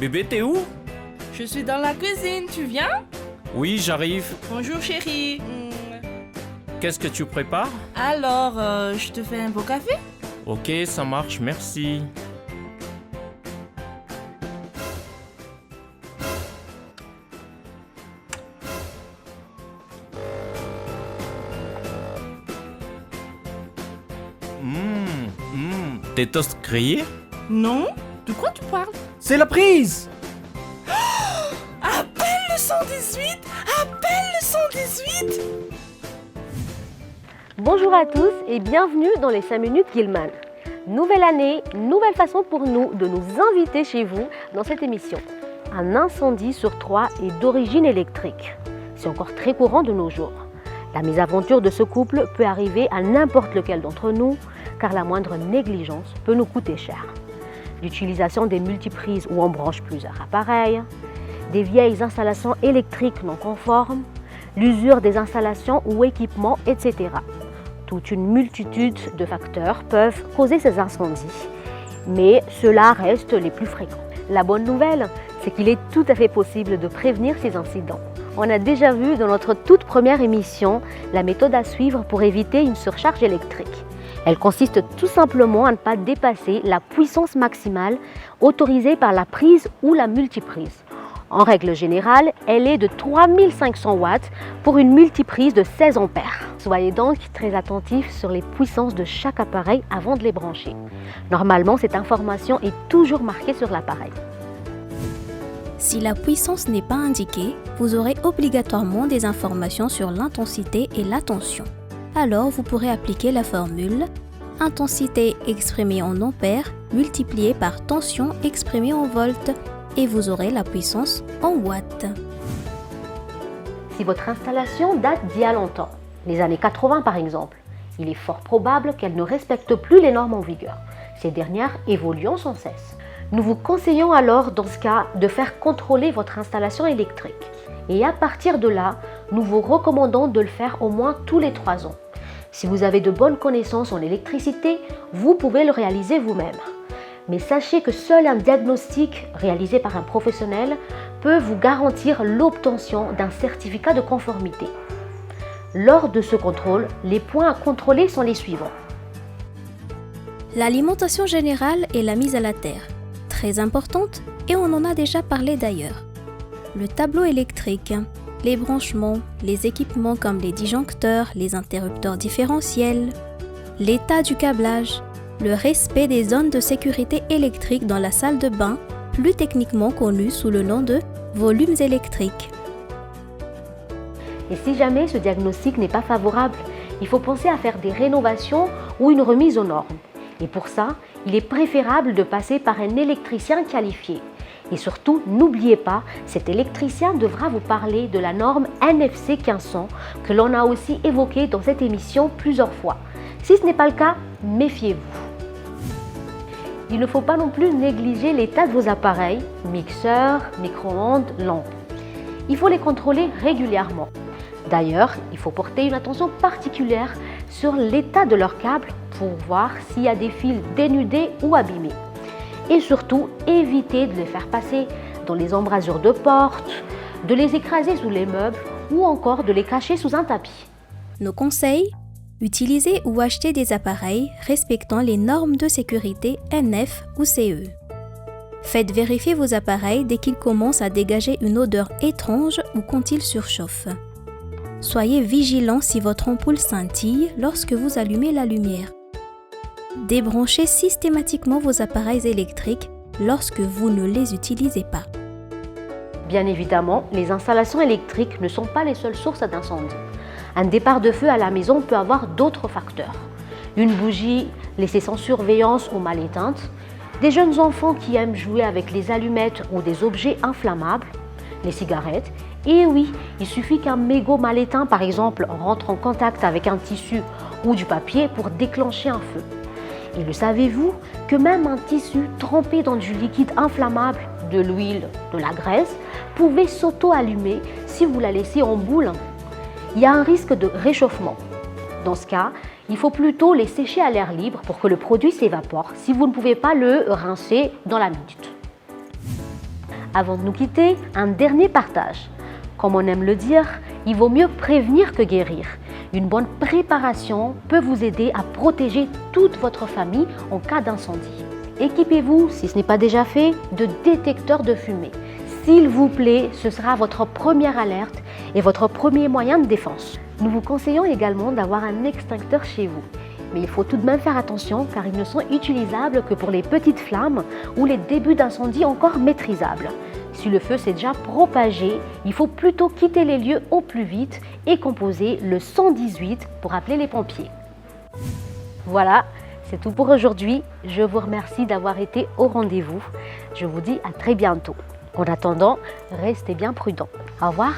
Bébé, t'es où? Je suis dans la cuisine, tu viens? Oui, j'arrive. Bonjour chérie. Qu'est-ce que tu prépares? Alors, je te fais un beau café? Ok, ça marche, merci. Tes toasts grillés? Non? De quoi tu parles? C'est la prise! Appelle le 118! Appelle le 118! Bonjour à tous et bienvenue dans les 5 minutes Gilman. Nouvelle année, nouvelle façon pour nous de nous inviter chez vous dans cette émission. Un incendie sur 3 est d'origine électrique. C'est encore très courant de nos jours. La mésaventure de ce couple peut arriver à n'importe lequel d'entre nous, car la moindre négligence peut nous coûter cher. L'utilisation des multiprises où on branche plusieurs appareils, des vieilles installations électriques non conformes, l'usure des installations ou équipements, etc. Toute une multitude de facteurs peuvent causer ces incendies, mais ceux-là restent les plus fréquents. La bonne nouvelle, c'est qu'il est tout à fait possible de prévenir ces incidents. On a déjà vu dans notre toute première émission la méthode à suivre pour éviter une surcharge électrique. Elle consiste tout simplement à ne pas dépasser la puissance maximale autorisée par la prise ou la multiprise. En règle générale, elle est de 3500 watts pour une multiprise de 16 ampères. Soyez donc très attentifs sur les puissances de chaque appareil avant de les brancher. Normalement, cette information est toujours marquée sur l'appareil. Si la puissance n'est pas indiquée, vous aurez obligatoirement des informations sur l'intensité et la tension. Alors, vous pourrez appliquer la formule intensité exprimée en ampères multipliée par tension exprimée en volts et vous aurez la puissance en watts. Si votre installation date d'il y a longtemps, les années 80 par exemple, il est fort probable qu'elle ne respecte plus les normes en vigueur. Ces dernières évoluant sans cesse. Nous vous conseillons alors dans ce cas de faire contrôler votre installation électrique. Et à partir de là, nous vous recommandons de le faire au moins tous les 3 ans. Si vous avez de bonnes connaissances en électricité, vous pouvez le réaliser vous-même. Mais sachez que seul un diagnostic réalisé par un professionnel peut vous garantir l'obtention d'un certificat de conformité. Lors de ce contrôle, les points à contrôler sont les suivants. L'alimentation générale et la mise à la terre, très importante et on en a déjà parlé d'ailleurs. Le tableau électrique, les branchements, les équipements comme les disjoncteurs, les interrupteurs différentiels, l'état du câblage, le respect des zones de sécurité électrique dans la salle de bain, plus techniquement connue sous le nom de volumes électriques. Et si jamais ce diagnostic n'est pas favorable, il faut penser à faire des rénovations ou une remise aux normes. Et pour ça, il est préférable de passer par un électricien qualifié. Et surtout, n'oubliez pas, cet électricien devra vous parler de la norme NFC 1500 que l'on a aussi évoquée dans cette émission plusieurs fois. Si ce n'est pas le cas, méfiez-vous. Il ne faut pas non plus négliger l'état de vos appareils, mixeurs, micro-ondes, lampes. Il faut les contrôler régulièrement. D'ailleurs, il faut porter une attention particulière sur l'état de leurs câbles pour voir s'il y a des fils dénudés ou abîmés. Et surtout, évitez de les faire passer dans les embrasures de portes, de les écraser sous les meubles ou encore de les cacher sous un tapis. Nos conseils: utilisez ou achetez des appareils respectant les normes de sécurité NF ou CE. Faites vérifier vos appareils dès qu'ils commencent à dégager une odeur étrange ou quand ils surchauffent. Soyez vigilant si votre ampoule scintille lorsque vous allumez la lumière. Débranchez systématiquement vos appareils électriques lorsque vous ne les utilisez pas. Bien évidemment, les installations électriques ne sont pas les seules sources d'incendie. Un départ de feu à la maison peut avoir d'autres facteurs. Une bougie laissée sans surveillance ou mal éteinte, des jeunes enfants qui aiment jouer avec les allumettes ou des objets inflammables, les cigarettes. Et oui, il suffit qu'un mégot mal éteint, par exemple, rentre en contact avec un tissu ou du papier pour déclencher un feu. Et le savez-vous que même un tissu trempé dans du liquide inflammable, de l'huile, de la graisse, pouvait s'auto-allumer si vous la laissez en boule? Il y a un risque de réchauffement. Dans ce cas, il faut plutôt les sécher à l'air libre pour que le produit s'évapore si vous ne pouvez pas le rincer dans la minute. Avant de nous quitter, un dernier partage. Comme on aime le dire, il vaut mieux prévenir que guérir. Une bonne préparation peut vous aider à protéger toute votre famille en cas d'incendie. Équipez-vous, si ce n'est pas déjà fait, de détecteurs de fumée. S'il vous plaît, ce sera votre première alerte et votre premier moyen de défense. Nous vous conseillons également d'avoir un extincteur chez vous. Mais il faut tout de même faire attention car ils ne sont utilisables que pour les petites flammes ou les débuts d'incendie encore maîtrisables. Si le feu s'est déjà propagé, il faut plutôt quitter les lieux au plus vite et composer le 118 pour appeler les pompiers. Voilà, c'est tout pour aujourd'hui. Je vous remercie d'avoir été au rendez-vous. Je vous dis à très bientôt. En attendant, restez bien prudents. Au revoir.